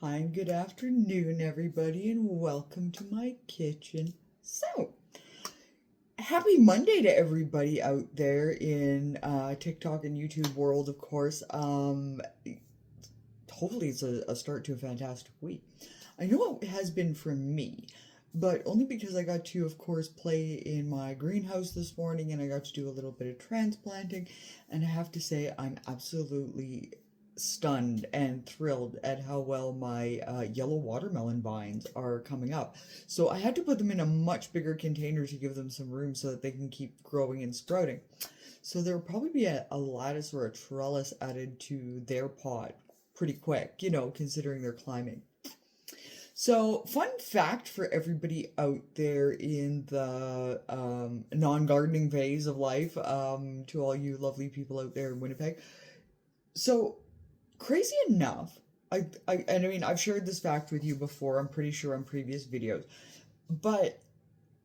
Hi and good afternoon, everybody, and welcome to my kitchen. So, happy Monday to everybody out there in TikTok and YouTube world, of course. Hopefully it's a start to a fantastic week. I know it has been for me, but only because I got to, of course, play in my greenhouse this morning and I got to do a little bit of transplanting. And I have to say, I'm absolutely stunned and thrilled at how well my yellow watermelon vines are coming up. So I had to put them in a much bigger container to give them some room so that they can keep growing and sprouting. So there will probably be a lattice or a trellis added to their pot pretty quick, considering their climbing. So, fun fact for everybody out there in the non-gardening phase of life, to all you lovely people out there in Winnipeg. So, crazy enough, I mean, I've shared this fact with you before, I'm pretty sure on previous videos, but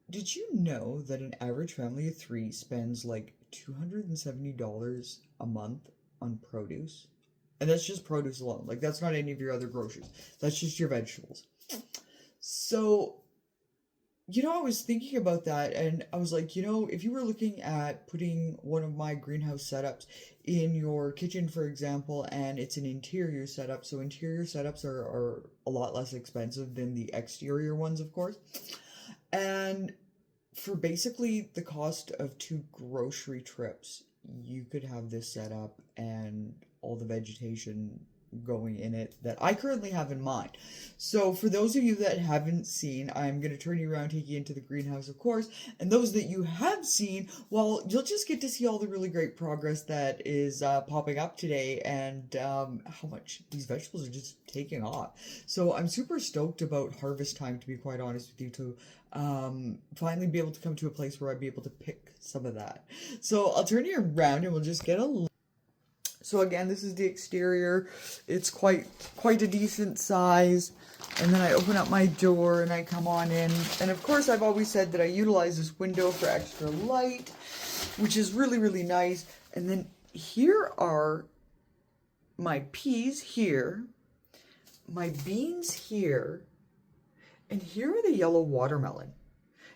did you know that an average family of three spends like $270 a month on produce? And that's just produce alone. Like, that's not any of your other groceries. That's just your vegetables. So, I was thinking about that and I was like, if you were looking at putting one of my greenhouse setups in your kitchen, for example, and it's an interior setup, so interior setups are a lot less expensive than the exterior ones, of course. And for basically the cost of two grocery trips, you could have this set up and all the vegetation going in it that I currently have in mind. So for those of you that haven't seen, I'm going to turn you around, take you into the greenhouse, of course. And those that you have seen, well, you'll just get to see all the really great progress that is popping up today and how much these vegetables are just taking off. So I'm super stoked about harvest time, to be quite honest with you, to finally be able to come to a place where I'd be able to pick some of that. So I'll turn you around and we'll just get a look. So again, this is the exterior. It's quite a decent size. And then I open up my door and I come on in. And of course, I've always said that I utilize this window for extra light, which is really, really nice. And then here are my peas here, my beans here, and here are the yellow watermelon.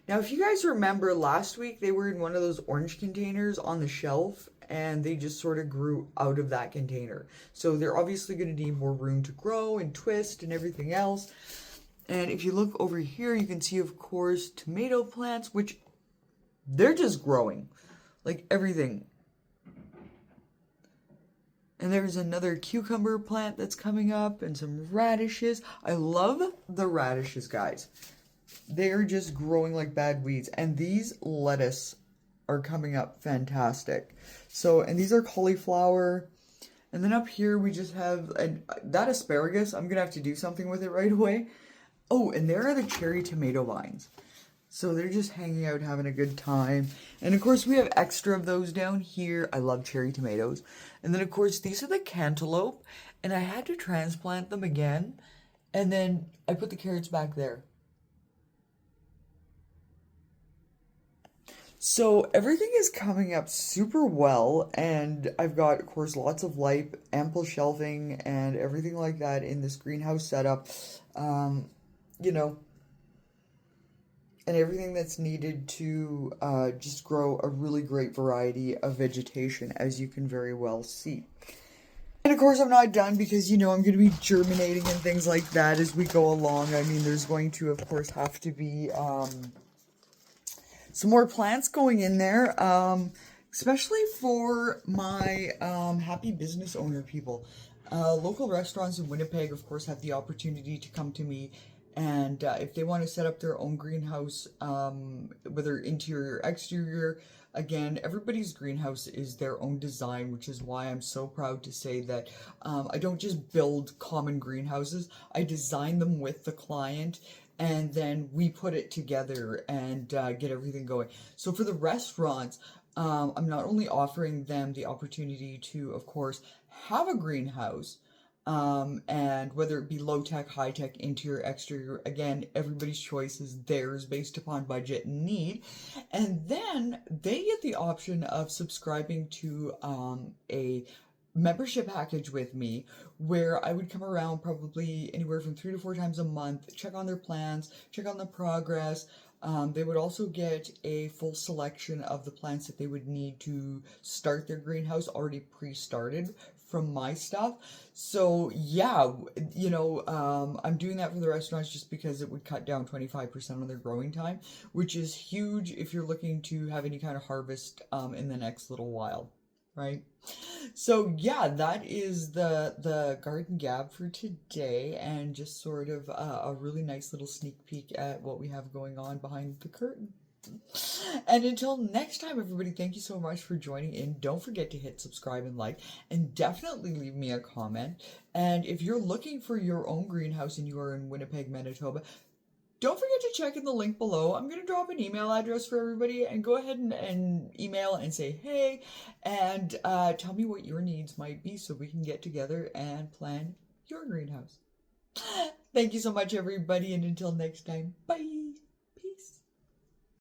Now, if you guys remember last week, they were in one of those orange containers on the shelf and they just sort of grew out of that container. So they're obviously going to need more room to grow and twist and everything else. And if you look over here, you can see, of course, tomato plants, which they're just growing like everything. And there's another cucumber plant that's coming up and some radishes. I love the radishes, guys. They're just growing like bad weeds. And these lettuce are coming up fantastic. So, and these are cauliflower. And then up here we just have that asparagus. I'm going to have to do something with it right away. Oh, and there are the cherry tomato vines. So they're just hanging out, having a good time. And of course we have extra of those down here. I love cherry tomatoes. And then of course these are the cantaloupe. And I had to transplant them again. And then I put the carrots back there. So everything is coming up super well, and I've got, of course, lots of light, ample shelving, and everything like that in this greenhouse setup. You know, and everything that's needed to just grow a really great variety of vegetation, as you can very well see. And of course, I'm not done because, I'm going to be germinating and things like that as we go along. I mean, there's going to, of course, have to be some more plants going in there, especially for my happy business owner people. Local restaurants in Winnipeg, of course, have the opportunity to come to me, and if they want to set up their own greenhouse, whether interior or exterior, again, everybody's greenhouse is their own design, which is why I'm so proud to say that I don't just build common greenhouses, I design them with the client, and then we put it together and get everything going. So for the restaurants, I'm not only offering them the opportunity to, of course, have a greenhouse, and whether it be low-tech, high-tech, interior, exterior, again, everybody's choice is theirs based upon budget and need. And then they get the option of subscribing to a membership package with me where I would come around probably anywhere from 3 to 4 times a month, check on their plants, check on the progress. They would also get a full selection of the plants that they would need to start their greenhouse already pre-started from my stuff. So yeah, I'm doing that for the restaurants just because it would cut down 25% on their growing time, which is huge if you're looking to have any kind of harvest in the next little while, right? So yeah, that is the garden gab for today, and just sort of a really nice little sneak peek at what we have going on behind the curtain. And until next time, everybody, thank you so much for joining in. Don't forget to hit subscribe and like, and definitely leave me a comment. And if you're looking for your own greenhouse and you are in Winnipeg, Manitoba, don't forget to check in the link below. I'm going to drop an email address for everybody, and go ahead and email and say, hey, and tell me what your needs might be so we can get together and plan your greenhouse. Thank you so much, everybody, and until next time, bye.